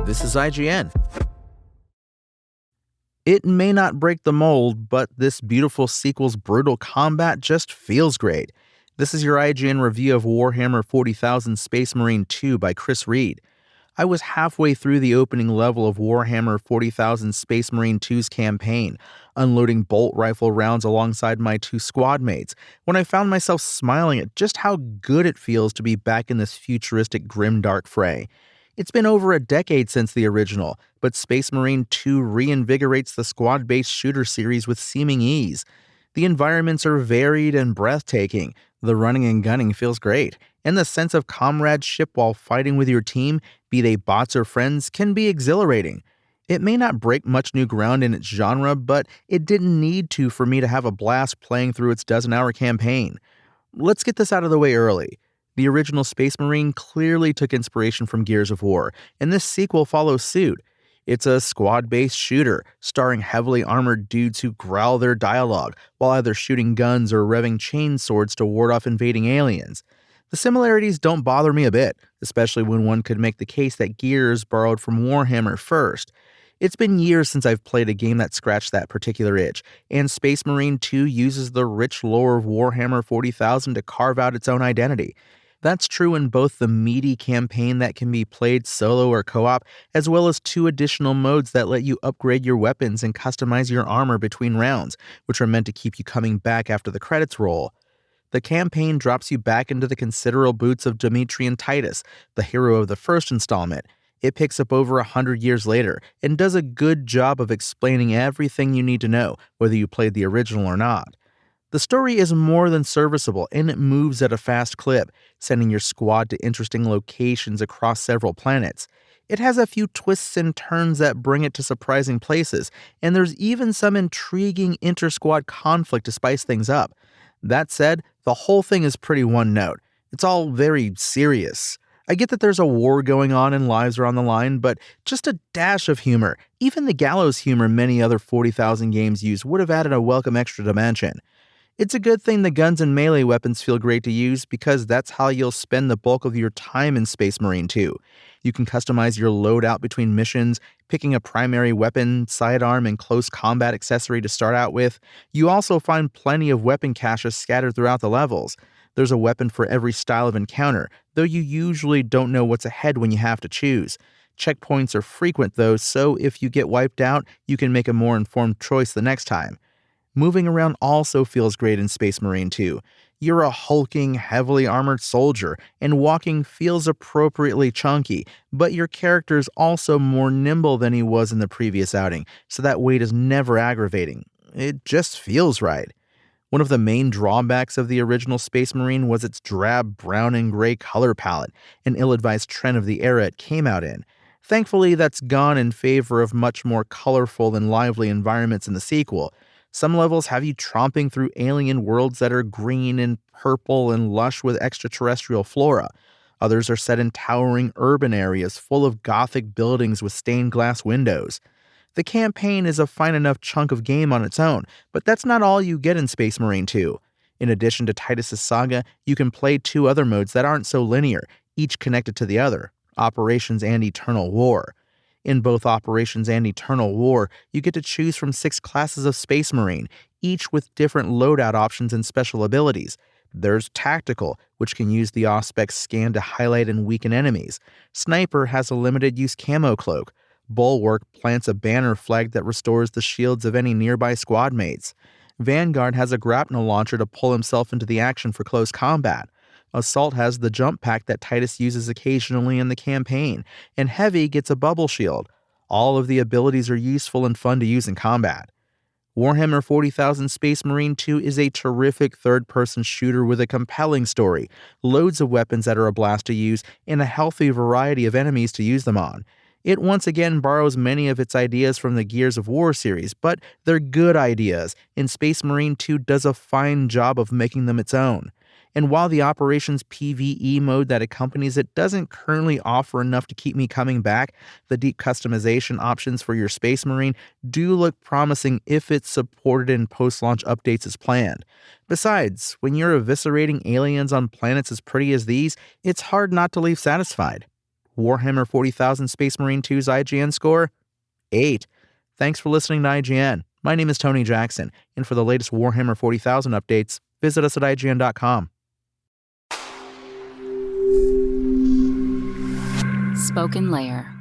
This is IGN. It may not break the mold, but this beautiful sequel's brutal combat just feels great. This is your IGN review of Warhammer 40,000 Space Marine 2 by Chris Reed. I was halfway through the opening level of Warhammer 40,000 Space Marine 2's campaign, unloading bolt rifle rounds alongside my two squad mates, when I found myself smiling at just how good it feels to be back in this futuristic grimdark fray. It's been over a decade since the original, but Space Marine 2 reinvigorates the squad-based shooter series with seeming ease. The environments are varied and breathtaking, the running and gunning feels great, and the sense of comradeship while fighting with your team, be they bots or friends, can be exhilarating. It may not break much new ground in its genre, but it didn't need to for me to have a blast playing through its dozen-hour campaign. Let's get this out of the way early. The original Space Marine clearly took inspiration from Gears of War, and this sequel follows suit. It's a squad-based shooter, starring heavily armored dudes who growl their dialogue, while either shooting guns or revving chainswords to ward off invading aliens. The similarities don't bother me a bit, especially when one could make the case that Gears borrowed from Warhammer first. It's been years since I've played a game that scratched that particular itch, and Space Marine 2 uses the rich lore of Warhammer 40,000 to carve out its own identity. That's true in both the meaty campaign that can be played solo or co-op, as well as two additional modes that let you upgrade your weapons and customize your armor between rounds, which are meant to keep you coming back after the credits roll. The campaign drops you back into the considerable boots of Dimitri and Titus, the hero of the first installment. It picks up over 100 years later, and does a good job of explaining everything you need to know, whether you played the original or not. The story is more than serviceable, and it moves at a fast clip, sending your squad to interesting locations across several planets. It has a few twists and turns that bring it to surprising places, and there's even some intriguing inter-squad conflict to spice things up. That said, the whole thing is pretty one-note. It's all very serious. I get that there's a war going on and lives are on the line, but just a dash of humor, even the gallows humor many other 40,000 games use, would have added a welcome extra dimension. It's a good thing the guns and melee weapons feel great to use, because that's how you'll spend the bulk of your time in Space Marine 2. You can customize your loadout between missions, picking a primary weapon, sidearm, and close combat accessory to start out with. You also find plenty of weapon caches scattered throughout the levels. There's a weapon for every style of encounter, though you usually don't know what's ahead when you have to choose. Checkpoints are frequent though, so if you get wiped out, you can make a more informed choice the next time. Moving around also feels great in Space Marine 2. You're a hulking, heavily armored soldier, and walking feels appropriately chunky, but your character's also more nimble than he was in the previous outing, so that weight is never aggravating. It just feels right. One of the main drawbacks of the original Space Marine was its drab brown and gray color palette, an ill-advised trend of the era it came out in. Thankfully, that's gone in favor of much more colorful and lively environments in the sequel. Some levels have you tromping through alien worlds that are green and purple and lush with extraterrestrial flora. Others are set in towering urban areas full of gothic buildings with stained glass windows. The campaign is a fine enough chunk of game on its own, but that's not all you get in Space Marine 2. In addition to Titus' saga, you can play two other modes that aren't so linear, each connected to the other: Operations and Eternal War. In both Operations and Eternal War, you get to choose from 6 classes of Space Marine, each with different loadout options and special abilities. There's Tactical, which can use the Auspex scan to highlight and weaken enemies. Sniper has a limited-use camo cloak. Bulwark plants a banner flag that restores the shields of any nearby squad mates. Vanguard has a grapnel launcher to pull himself into the action for close combat. Assault has the jump pack that Titus uses occasionally in the campaign, and Heavy gets a bubble shield. All of the abilities are useful and fun to use in combat. Warhammer 40,000 Space Marine 2 is a terrific third-person shooter with a compelling story, loads of weapons that are a blast to use, and a healthy variety of enemies to use them on. It once again borrows many of its ideas from the Gears of War series, but they're good ideas, and Space Marine 2 does a fine job of making them its own. And while the Operations PvE mode that accompanies it doesn't currently offer enough to keep me coming back, the deep customization options for your Space Marine do look promising if it's supported in post-launch updates as planned. Besides, when you're eviscerating aliens on planets as pretty as these, it's hard not to leave satisfied. Warhammer 40,000 Space Marine 2's IGN score? 8. Thanks for listening to IGN. My name is Tony Jackson, and for the latest Warhammer 40,000 updates, visit us at IGN.com. Spoken Layer.